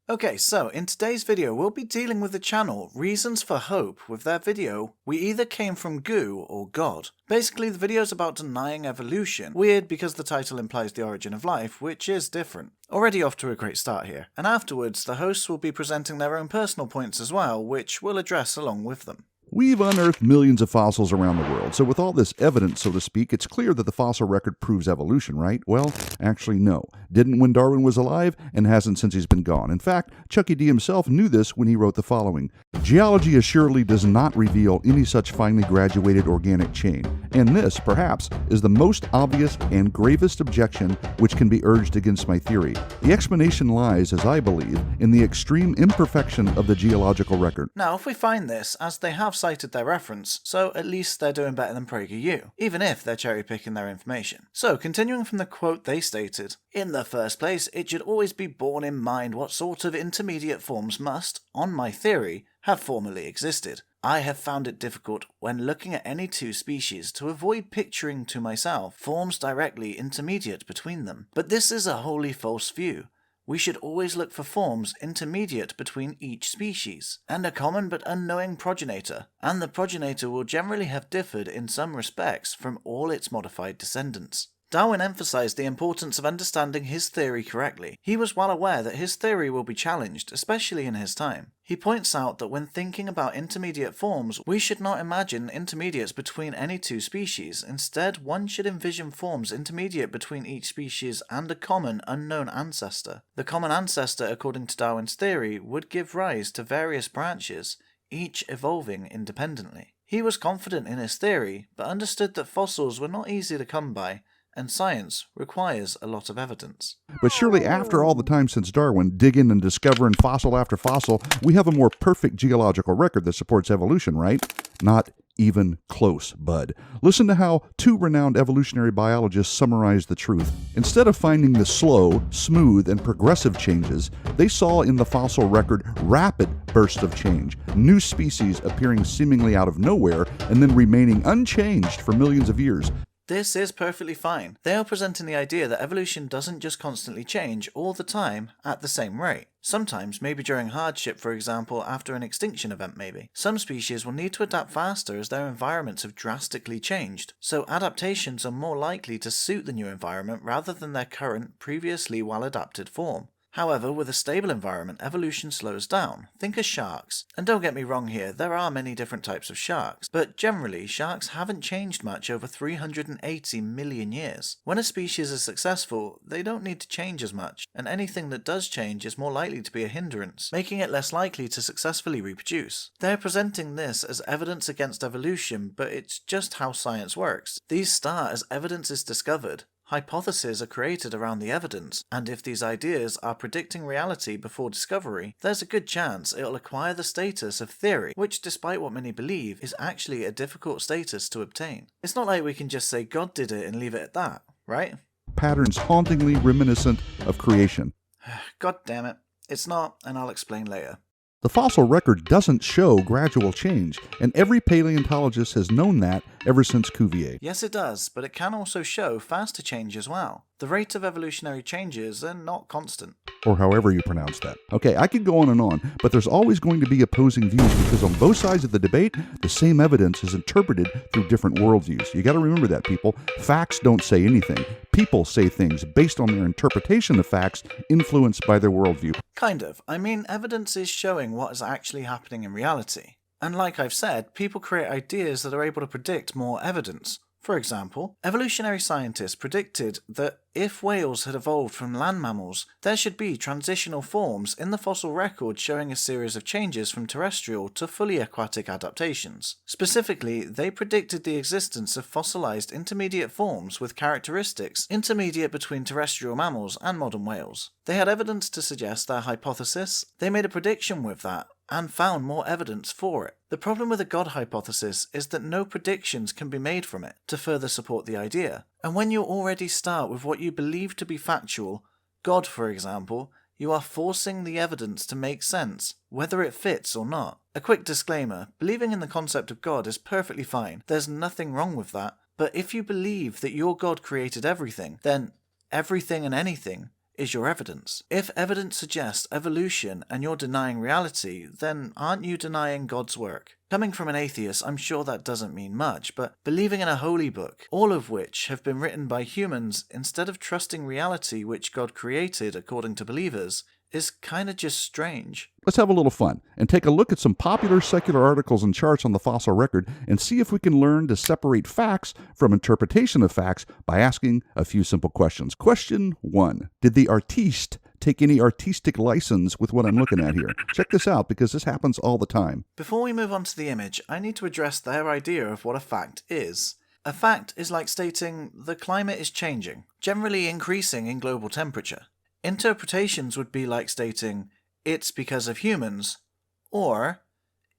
Okay, so in today's video we'll be dealing with the channel Reasons for Hope with their video We Either Came From Goo or God. Basically the video is about denying evolution, weird because the title implies the origin of life, which is different. Already off to a great start here, and afterwards the hosts will be presenting their own personal points as well, which we'll address along with them. We've unearthed millions of fossils around the world, so with all this evidence, so to speak, it's clear that the fossil record proves evolution, right? Well, actually no. Didn't when Darwin was alive, and hasn't since he's been gone. In fact, Chucky D himself knew this when he wrote the following. Geology assuredly does not reveal any such finely graduated organic chain, and this, perhaps, is the most obvious and gravest objection which can be urged against my theory. The explanation lies, as I believe, in the extreme imperfection of the geological record. Now, if we find this, as they have cited their reference, so at least they're doing better than PragerU, even if they're cherry-picking their information. So, continuing from the quote they stated, "In the first place, it should always be borne in mind what sort of intermediate forms must, on my theory, have formerly existed. I have found it difficult, when looking at any two species, to avoid picturing to myself forms directly intermediate between them. But this is a wholly false view. We should always look for forms intermediate between each species, and a common but unknowing progenitor, and the progenitor will generally have differed in some respects from all its modified descendants." Darwin emphasized the importance of understanding his theory correctly. He was well aware that his theory will be challenged, especially in his time. He points out that when thinking about intermediate forms, we should not imagine intermediates between any two species. Instead, one should envision forms intermediate between each species and a common, unknown ancestor. The common ancestor, according to Darwin's theory, would give rise to various branches, each evolving independently. He was confident in his theory, but understood that fossils were not easy to come by, and science requires a lot of evidence. But surely after all the time since Darwin, digging and discovering fossil after fossil, we have a more perfect geological record that supports evolution, right? Not even close, bud. Listen to how two renowned evolutionary biologists summarize the truth. Instead of finding the slow, smooth, and progressive changes, they saw in the fossil record rapid bursts of change, new species appearing seemingly out of nowhere and then remaining unchanged for millions of years. This is perfectly fine. They are presenting the idea that evolution doesn't just constantly change all the time at the same rate. Sometimes, maybe during hardship, for example, after an extinction event maybe, some species will need to adapt faster as their environments have drastically changed. So adaptations are more likely to suit the new environment rather than their current, previously well-adapted form. However, with a stable environment, evolution slows down. Think of sharks. And don't get me wrong here, there are many different types of sharks, but generally, sharks haven't changed much over 380 million years. When a species is successful, they don't need to change as much, and anything that does change is more likely to be a hindrance, making it less likely to successfully reproduce. They're presenting this as evidence against evolution, but it's just how science works. These start as evidence is discovered. Hypotheses are created around the evidence, and if these ideas are predicting reality before discovery, there's a good chance it'll acquire the status of theory, which, despite what many believe, is actually a difficult status to obtain. It's not like we can just say God did it and leave it at that, right? Patterns hauntingly reminiscent of creation. God damn it. It's not, and I'll explain later. The fossil record doesn't show gradual change, and every paleontologist has known that ever since Cuvier. Yes, it does, but it can also show faster change as well. The rate of evolutionary changes are not constant. Or however you pronounce that. Okay, I could go on, but there's always going to be opposing views because on both sides of the debate, the same evidence is interpreted through different worldviews. You gotta remember that, people. Facts don't say anything. People say things based on their interpretation of facts influenced by their worldview. Kind of. I mean, evidence is showing what is actually happening in reality. And like I've said, people create ideas that are able to predict more evidence. For example, evolutionary scientists predicted that if whales had evolved from land mammals, there should be transitional forms in the fossil record showing a series of changes from terrestrial to fully aquatic adaptations. Specifically, they predicted the existence of fossilized intermediate forms with characteristics intermediate between terrestrial mammals and modern whales. They had evidence to suggest their hypothesis, they made a prediction with that, and found more evidence for it. The problem with a God hypothesis is that no predictions can be made from it to further support the idea. And when you already start with what you believe to be factual, God for example, you are forcing the evidence to make sense, whether it fits or not. A quick disclaimer, believing in the concept of God is perfectly fine, there's nothing wrong with that, but if you believe that your God created everything, then everything and anything is your evidence. If evidence suggests evolution and you're denying reality, then aren't you denying God's work? Coming from an atheist, I'm sure that doesn't mean much, but believing in a holy book, all of which have been written by humans instead of trusting reality which God created according to believers, is kinda just strange. Let's have a little fun and take a look at some popular secular articles and charts on the fossil record and see if we can learn to separate facts from interpretation of facts by asking a few simple questions. Question 1. Did the artiste take any artistic license with what I'm looking at here? Check this out because this happens all the time. Before we move on to the image, I need to address their idea of what a fact is. A fact is like stating the climate is changing, generally increasing in global temperature. Interpretations would be like stating, it's because of humans, or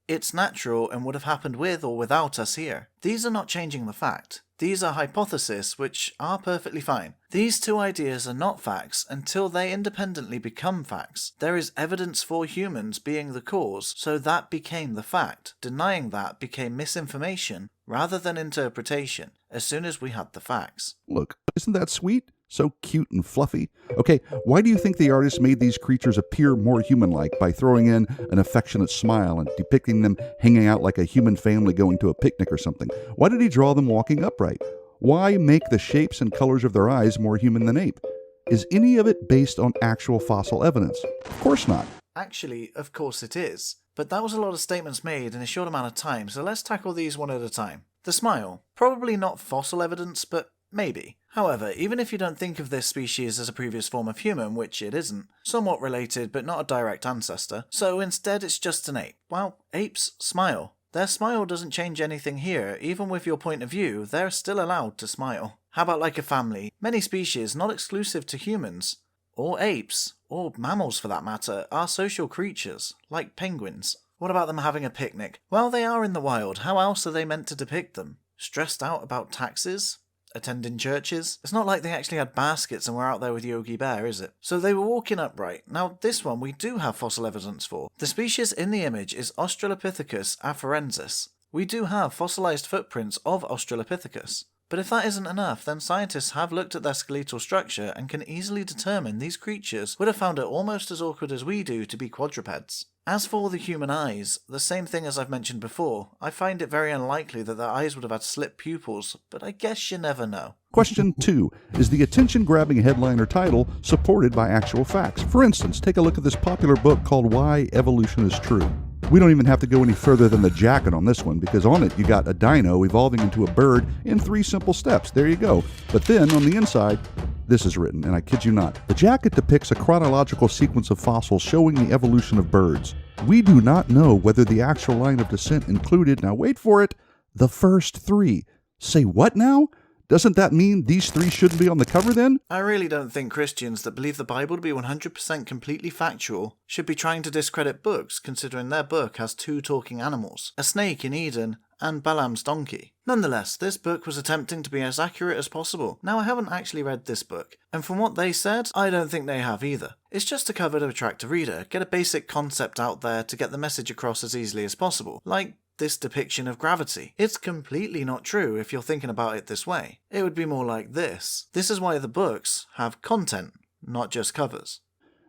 it's natural and would have happened with or without us here. These are not changing the fact. These are hypotheses which are perfectly fine. These two ideas are not facts until they independently become facts. There is evidence for humans being the cause, so that became the fact. Denying that became misinformation rather than interpretation as soon as we had the facts. Look, isn't that sweet? So cute and fluffy. Okay, why do you think the artist made these creatures appear more human-like by throwing in an affectionate smile and depicting them hanging out like a human family going to a picnic or something? Why did he draw them walking upright? Why make the shapes and colors of their eyes more human than ape? Is any of it based on actual fossil evidence? Of course not. Actually, of course it is. But that was a lot of statements made in a short amount of time, so let's tackle these one at a time. The smile. Probably not fossil evidence, but maybe. However, even if you don't think of this species as a previous form of human, which it isn't, somewhat related but not a direct ancestor, so instead it's just an ape. Well, apes smile. Their smile doesn't change anything here, even with your point of view, they're still allowed to smile. How about like a family? Many species, not exclusive to humans, or apes, or mammals for that matter, are social creatures, like penguins. What about them having a picnic? Well, they are in the wild, how else are they meant to depict them? Stressed out about taxes? Attending churches? It's not like they actually had baskets and were out there with Yogi Bear, is it? So they were walking upright. Now this one we do have fossil evidence for. The species in the image is Australopithecus afarensis. We do have fossilized footprints of Australopithecus. But if that isn't enough, then scientists have looked at their skeletal structure and can easily determine these creatures would have found it almost as awkward as we do to be quadrupeds. As for the human eyes, the same thing as I've mentioned before. I find it very unlikely that their eyes would have had slit pupils, but I guess you never know. Question 2. Is the attention-grabbing headline or title supported by actual facts? For instance, take a look at this popular book called Why Evolution is True. We don't even have to go any further than the jacket on this one, because on it you got a dino evolving into a bird in 3 simple steps. There you go. But then on the inside, this is written, and I kid you not. The jacket depicts a chronological sequence of fossils showing the evolution of birds. We do not know whether the actual line of descent included, now wait for it, the first 3. Say what now? Doesn't that mean these 3 shouldn't be on the cover then? I really don't think Christians that believe the Bible to be 100% completely factual should be trying to discredit books, considering their book has 2 talking animals, a snake in Eden and Balaam's donkey. Nonetheless, this book was attempting to be as accurate as possible. Now, I haven't actually read this book, and from what they said, I don't think they have either. It's just a cover to attract a reader, get a basic concept out there to get the message across as easily as possible, like this depiction of gravity. It's completely not true if you're thinking about it this way. It would be more like this. This is why the books have content, not just covers.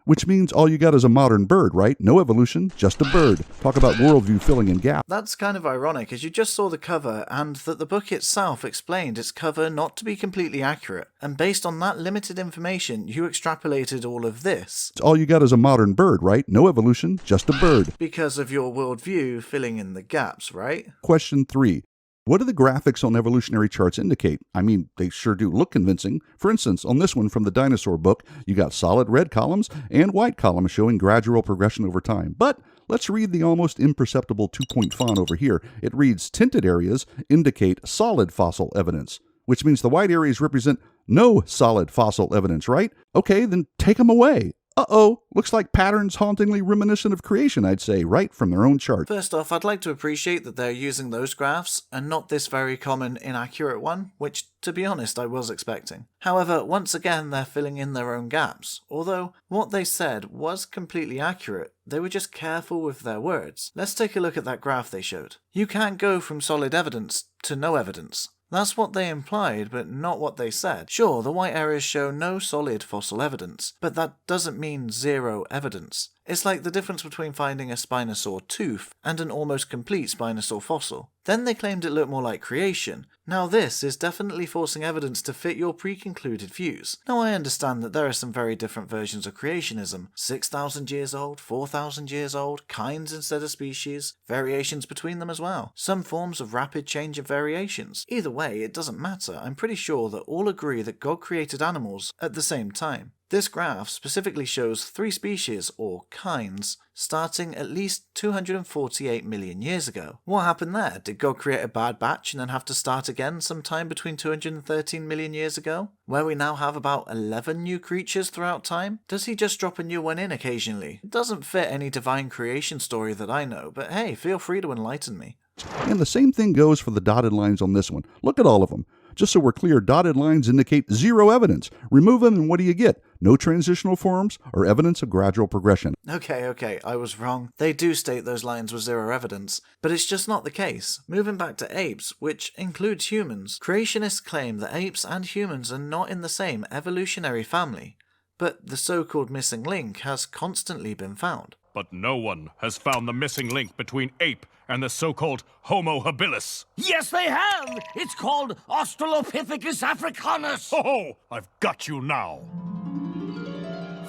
Which means all you got is a modern bird, right? No evolution, just a bird. Talk about worldview filling in gaps. That's kind of ironic, as you just saw the cover, and that the book itself explained its cover not to be completely accurate, and based on that limited information, you extrapolated all of this. All you got is a modern bird, right? No evolution, just a bird. Because of your worldview filling in the gaps, right? Question 3. What do the graphics on evolutionary charts indicate? I mean, they sure do look convincing. For instance, on this one from the dinosaur book, you got solid red columns and white columns showing gradual progression over time. But let's read the almost imperceptible 2-point font over here. It reads, tinted areas indicate solid fossil evidence, which means the white areas represent no solid fossil evidence, right? Okay, then take them away. Uh-oh, looks like patterns hauntingly reminiscent of creation, I'd say, right from their own chart. First off, I'd like to appreciate that they're using those graphs, and not this very common inaccurate one, which, to be honest, I was expecting. However, once again, they're filling in their own gaps. Although, what they said was completely accurate, they were just careful with their words. Let's take a look at that graph they showed. You can't go from solid evidence to no evidence. That's what they implied, but not what they said. Sure, the white areas show no solid fossil evidence, but that doesn't mean zero evidence. It's like the difference between finding a Spinosaur tooth and an almost complete Spinosaur fossil. Then they claimed it looked more like creation. Now this is definitely forcing evidence to fit your pre-concluded views. Now I understand that there are some very different versions of creationism. 6,000 years old, 4,000 years old, kinds instead of species, variations between them as well. Some forms of rapid change of variations. Either way, it doesn't matter. I'm pretty sure that all agree that God created animals at the same time. This graph specifically shows 3 species, or kinds, starting at least 248 million years ago. What happened there? Did God create a bad batch and then have to start again sometime between 213 million years ago, where we now have about 11 new creatures throughout time? Does he just drop a new one in occasionally? It doesn't fit any divine creation story that I know, but hey, feel free to enlighten me. And the same thing goes for the dotted lines on this one. Look at all of them. Just so we're clear, dotted lines indicate zero evidence. Remove them and what do you get? No transitional forms or evidence of gradual progression. Okay, I was wrong. They do state those lines were zero evidence, but it's just not the case. Moving back to apes, which includes humans, creationists claim that apes and humans are not in the same evolutionary family, but the so-called missing link has constantly been found. But no one has found the missing link between ape and the so-called Homo habilis. Yes, they have! It's called Australopithecus africanus! Oh, I've got you now.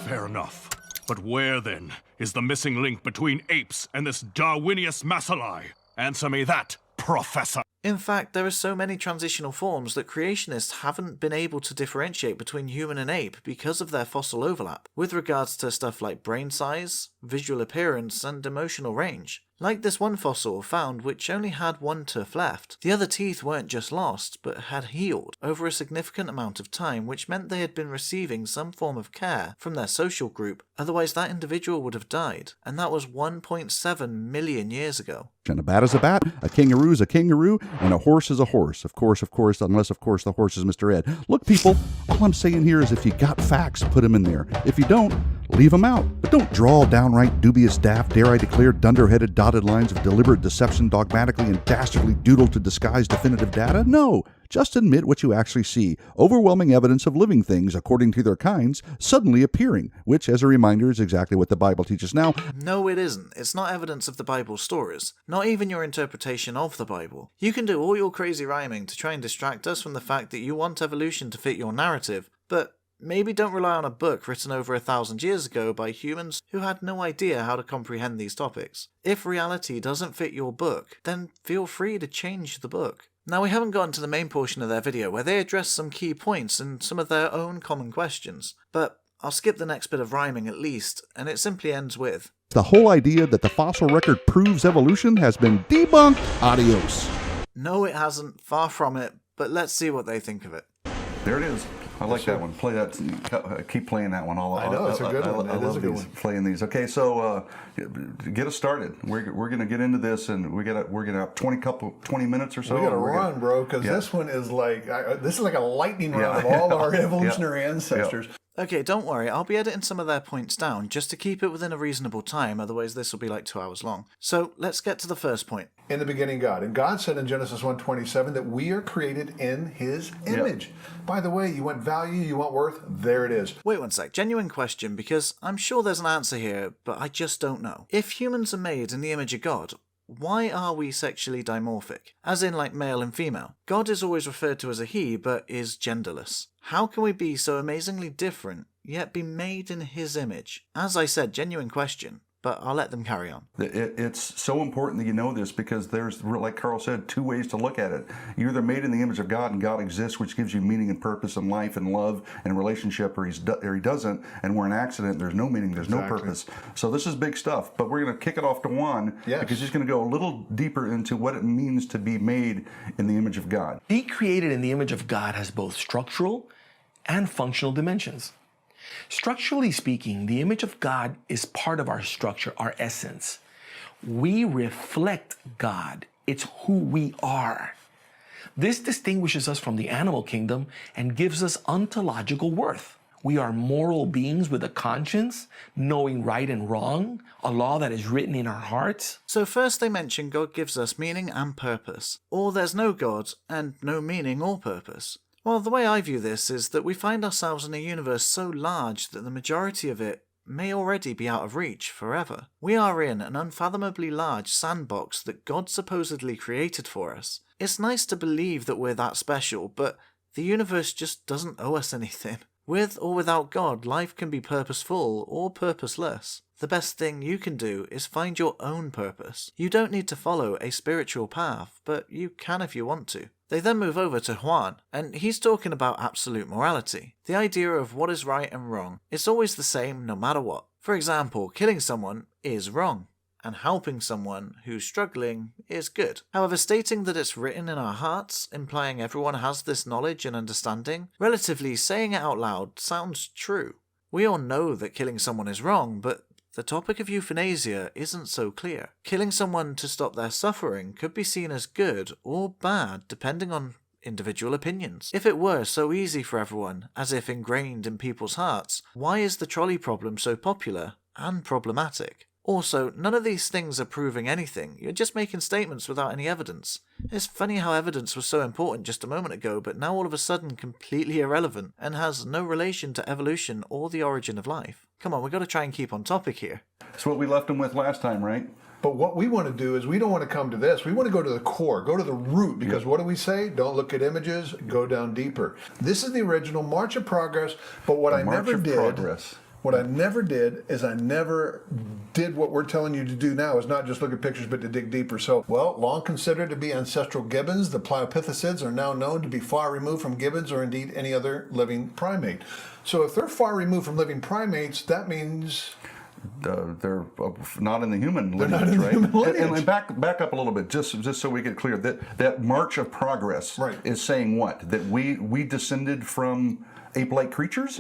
Fair enough. But where, then, is the missing link between apes and this Darwinius macilli? Answer me that, Professor. In fact, there are so many transitional forms that creationists haven't been able to differentiate between human and ape because of their fossil overlap, with regards to stuff like brain size, visual appearance, and emotional range. Like this one fossil found which only had 1 tooth left. The other teeth weren't just lost, but had healed over a significant amount of time, which meant they had been receiving some form of care from their social group, otherwise that individual would have died, and that was 1.7 million years ago. And a bat is a bat, a kangaroo is a kangaroo, and a horse is a horse. Of course, unless, of course, the horse is Mr. Ed. Look, people, all I'm saying here is if you got facts, put them in there. If you don't, leave them out. But don't draw downright dubious, daft, dare I declare, dunderheaded dotted lines of deliberate deception dogmatically and dastardly doodle to disguise definitive data. No, just admit what you actually see. Overwhelming evidence of living things, according to their kinds, suddenly appearing, which, as a reminder, is exactly what the Bible teaches now. No, it isn't. It's not evidence of the Bible's stories. Not even your interpretation of the Bible. You can do all your crazy rhyming to try and distract us from the fact that you want evolution to fit your narrative, but maybe don't rely on a book written over 1,000 years ago by humans who had no idea how to comprehend these topics. If reality doesn't fit your book, then feel free to change the book. Now, we haven't gotten to the main portion of their video where they address some key points and some of their own common questions, but I'll skip the next bit of rhyming at least, and it simply ends with, the whole idea that the fossil record proves evolution has been debunked. Adios. No, it hasn't. Far from it, but let's see what they think of it. There it is. I like that one. Play that. Keep playing that one. I know, it's a good one. I love these. Playing these. Okay, so get us started. We're gonna get into this, and we're gonna have 20 minutes or so. We gotta run, bro, because this one is like this is like a lightning round of all our evolutionary ancestors. Okay, don't worry, I'll be editing some of their points down just to keep it within a reasonable time, otherwise this will be like 2 hours long. So let's get to the first point. In the beginning, God. And God said in Genesis 1:27 that we are created in His image. By the way, you want value, you want worth, there it is. Wait one sec, genuine question, because I'm sure there's an answer here, but I just don't know. If humans are made in the image of God, why are we sexually dimorphic? As in like male and female. God is always referred to as a he, but is genderless. How can we be so amazingly different, yet be made in His image? As I said, genuine question, but I'll let them carry on. It's so important that you know this because there's, like Carl said, 2 ways to look at it. You're either made in the image of God and God exists, which gives you meaning and purpose and life and love and relationship, or He doesn't, and we're an accident, there's no meaning, there's no purpose. So this is big stuff, but we're going to kick it off to Juan because he's going to go a little deeper into what it means to be made in the image of God. Be created in the image of God has both structural and functional dimensions. Structurally speaking, the image of God is part of our structure, our essence. We reflect God. It's who we are. This distinguishes us from the animal kingdom and gives us ontological worth. We are moral beings with a conscience, knowing right and wrong, a law that is written in our hearts. So first they mention God gives us meaning and purpose, or there's no God and no meaning or purpose. Well, the way I view this is that we find ourselves in a universe so large that the majority of it may already be out of reach forever. We are in an unfathomably large sandbox that God supposedly created for us. It's nice to believe that we're that special, but the universe just doesn't owe us anything. With or without God, life can be purposeful or purposeless. The best thing you can do is find your own purpose. You don't need to follow a spiritual path, but you can if you want to. They then move over to Juan, and he's talking about absolute morality. The idea of what is right and wrong. It's always the same no matter what. For example, killing someone is wrong, and helping someone who's struggling is good. However, stating that it's written in our hearts, implying everyone has this knowledge and understanding, relatively saying it out loud sounds true. We all know that killing someone is wrong, but the topic of euthanasia isn't so clear. Killing someone to stop their suffering could be seen as good or bad depending on individual opinions. If it were so easy for everyone, as if ingrained in people's hearts, why is the trolley problem so popular and problematic? Also, none of these things are proving anything. You're just making statements without any evidence. It's funny how evidence was so important just a moment ago, but now all of a sudden completely irrelevant and has no relation to evolution or the origin of life. Come on, we've got to try and keep on topic here. That's what we left them with last time, right? But what we want to do is we don't want to come to this. We want to go to the core, go to the root, because what do we say? Don't look at images, go down deeper. This is the original March of Progress, but what I never did is I never did what we're telling you to do now, is not just look at pictures, but to dig deeper. So, well, long considered to be ancestral gibbons, the Pliopithecids are now known to be far removed from gibbons or indeed any other living primate. So if they're far removed from living primates, that means they're not in the human lineage, not in the right? human lineage. And back up a little bit, just so we get clear, that March of Progress is saying what? That we descended from ape-like creatures?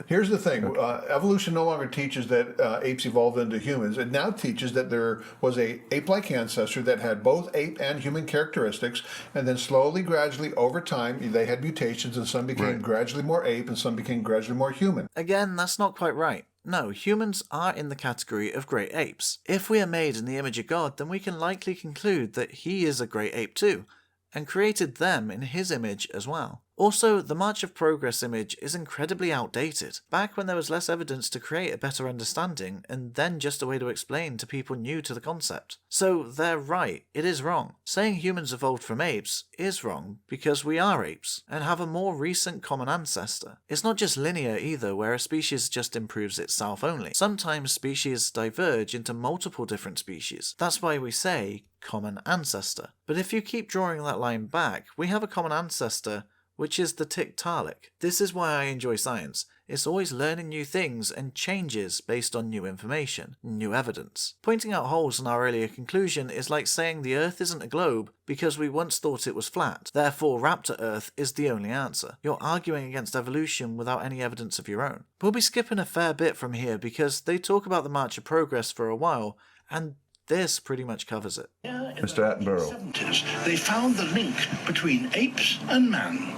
Here's the thing. Evolution no longer teaches that apes evolved into humans. It now teaches that there was a ape-like ancestor that had both ape and human characteristics, and then slowly, gradually, over time, they had mutations, and some became gradually more ape, and some became gradually more human. Again, that's not quite right. No, humans are in the category of great apes. If we are made in the image of God, then we can likely conclude that he is a great ape too, and created them in his image as well. Also, the March of Progress image is incredibly outdated, back when there was less evidence to create a better understanding, and then just a way to explain to people new to the concept. So they're right, it is wrong. Saying humans evolved from apes is wrong, because we are apes, and have a more recent common ancestor. It's not just linear either, where a species just improves itself only. Sometimes species diverge into multiple different species. That's why we say common ancestor. But if you keep drawing that line back, we have a common ancestor which is the Tiktaalik. This is why I enjoy science. It's always learning new things and changes based on new information, new evidence. Pointing out holes in our earlier conclusion is like saying the Earth isn't a globe because we once thought it was flat, therefore Raptor Earth is the only answer. You're arguing against evolution without any evidence of your own. We'll be skipping a fair bit from here because they talk about the March of Progress for a while, and this pretty much covers it. Mr. Attenborough. They found the link between apes and man.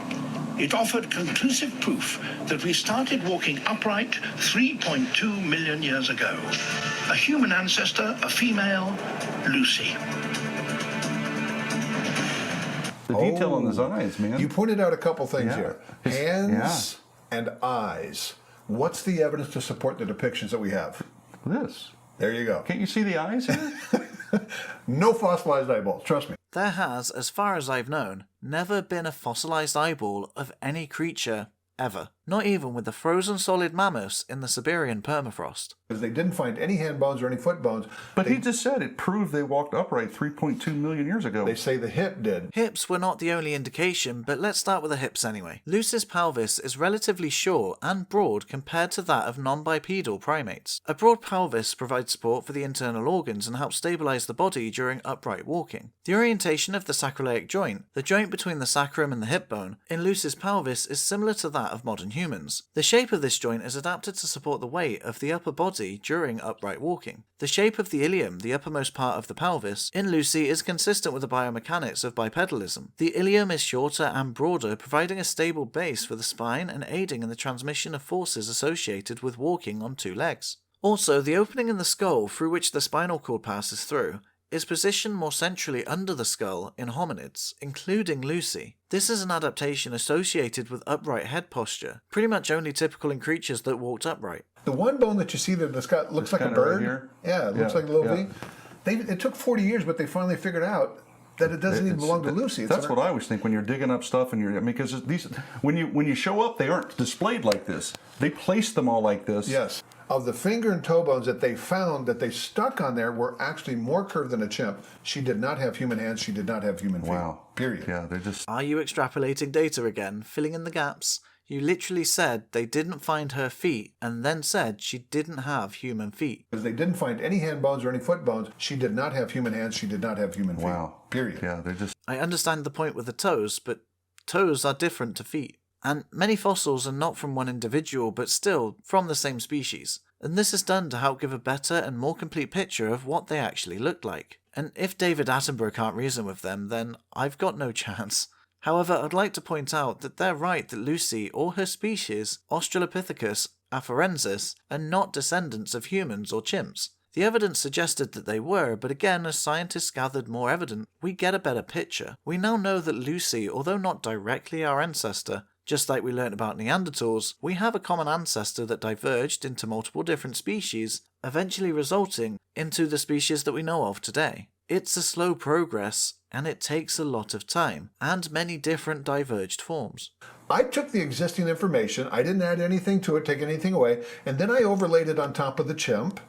It offered conclusive proof that we started walking upright 3.2 million years ago. A human ancestor, a female, Lucy. The detail on his eyes, man. You pointed out a couple things here. Hands and eyes. What's the evidence to support the depictions that we have? This. There you go. Can't you see the eyes here? No fossilized eyeballs, trust me. There has, as far as I've known, never been a fossilized eyeball of any creature ever. Not even with the frozen solid mammoths in the Siberian permafrost. Because they didn't find any hand bones or any foot bones. But he just said it proved they walked upright 3.2 million years ago. They say the hip did. Hips were not the only indication, but let's start with the hips anyway. Lucy's pelvis is relatively short and broad compared to that of non-bipedal primates. A broad pelvis provides support for the internal organs and helps stabilize the body during upright walking. The orientation of the sacroiliac joint, the joint between the sacrum and the hip bone, in Lucy's pelvis is similar to that of modern humans. The shape of this joint is adapted to support the weight of the upper body body during upright walking. The shape of the ilium, the uppermost part of the pelvis, in Lucy is consistent with the biomechanics of bipedalism. The ilium is shorter and broader, providing a stable base for the spine and aiding in the transmission of forces associated with walking on two legs. Also, the opening in the skull through which the spinal cord passes through is positioned more centrally under the skull in hominids, including Lucy. This is an adaptation associated with upright head posture, pretty much only typical in creatures that walked upright. The one bone that you see there that's got looks like a bird. Right here? Yeah, it looks like a little V. It took 40 years, but they finally figured out that it doesn't even belong to Lucy. That's what I always think when you're digging up stuff and because when you show up, they aren't displayed like this. They place them all like this. Yes. Of the finger and toe bones that they found that they stuck on there were actually more curved than a chimp. She did not have human hands. She did not have human feet. Wow. Period. Yeah, they're just... Are you extrapolating data again, filling in the gaps? You literally said they didn't find her feet and then said she didn't have human feet. Because they didn't find any hand bones or any foot bones. She did not have human hands. She did not have human feet. Wow. Period. Yeah, they're just... I understand the point with the toes, but toes are different to feet. And many fossils are not from one individual, but still from the same species. And this is done to help give a better and more complete picture of what they actually looked like. And if David Attenborough can't reason with them, then I've got no chance. However, I'd like to point out that they're right that Lucy or her species, Australopithecus afarensis, are not descendants of humans or chimps. The evidence suggested that they were, but again, as scientists gathered more evidence, we get a better picture. We now know that Lucy, although not directly our ancestor, just like we learnt about Neanderthals, we have a common ancestor that diverged into multiple different species, eventually resulting into the species that we know of today. It's a slow progress, and it takes a lot of time, and many different diverged forms. I took the existing information, I didn't add anything to it, take anything away, and then I overlaid it on top of the chimp.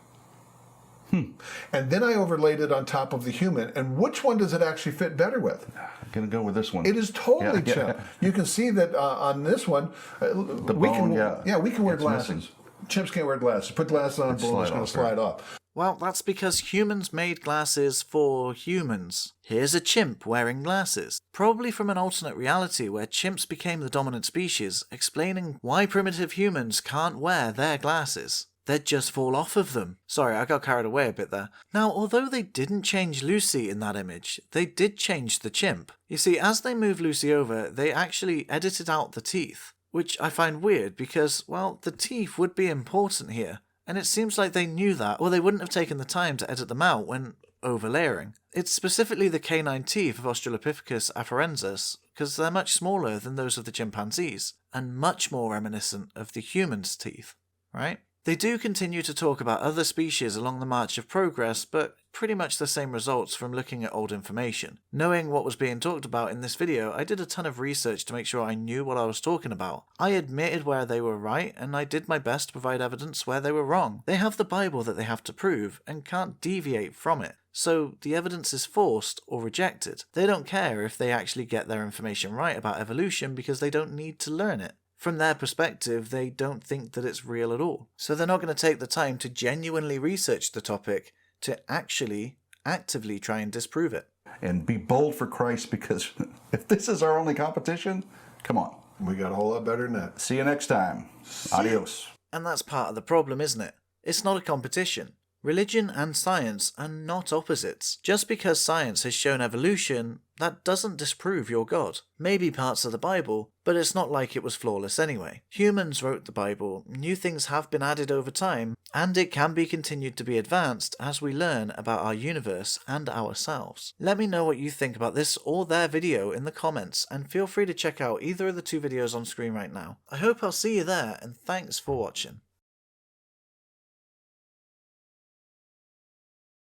And then I overlaid it on top of the human. And which one does it actually fit better with? I'm going to go with this one. It is totally chimp. You can see that on this one, we can wear glasses. Missing. Chimps can't wear glasses. Put glasses on, boom, it's going to slide off. Well, that's because humans made glasses for humans. Here's a chimp wearing glasses. Probably from an alternate reality where chimps became the dominant species, explaining why primitive humans can't wear their glasses. They'd just fall off of them. Sorry, I got carried away a bit there. Now, although they didn't change Lucy in that image, they did change the chimp. You see, as they moved Lucy over, they actually edited out the teeth, which I find weird because, well, the teeth would be important here, and it seems like they knew that, or they wouldn't have taken the time to edit them out when overlayering. It's specifically the canine teeth of Australopithecus afarensis, because they're much smaller than those of the chimpanzees, and much more reminiscent of the human's teeth, right? They do continue to talk about other species along the march of progress, but pretty much the same results from looking at old information. Knowing what was being talked about in this video, I did a ton of research to make sure I knew what I was talking about. I admitted where they were right, and I did my best to provide evidence where they were wrong. They have the Bible that they have to prove, and can't deviate from it. So the evidence is forced or rejected. They don't care if they actually get their information right about evolution because they don't need to learn it. From their perspective, they don't think that it's real at all. So they're not going to take the time to genuinely research the topic to actually actively try and disprove it. And be bold for Christ, because if this is our only competition, come on. We got a whole lot better than that. See you next time. Adios. And that's part of the problem, isn't it? It's not a competition. Religion and science are not opposites. Just because science has shown evolution, that doesn't disprove your God. Maybe parts of the Bible, but it's not like it was flawless anyway. Humans wrote the Bible, new things have been added over time, and it can be continued to be advanced as we learn about our universe and ourselves. Let me know what you think about this or their video in the comments, and feel free to check out either of the two videos on screen right now. I hope I'll see you there, and thanks for watching.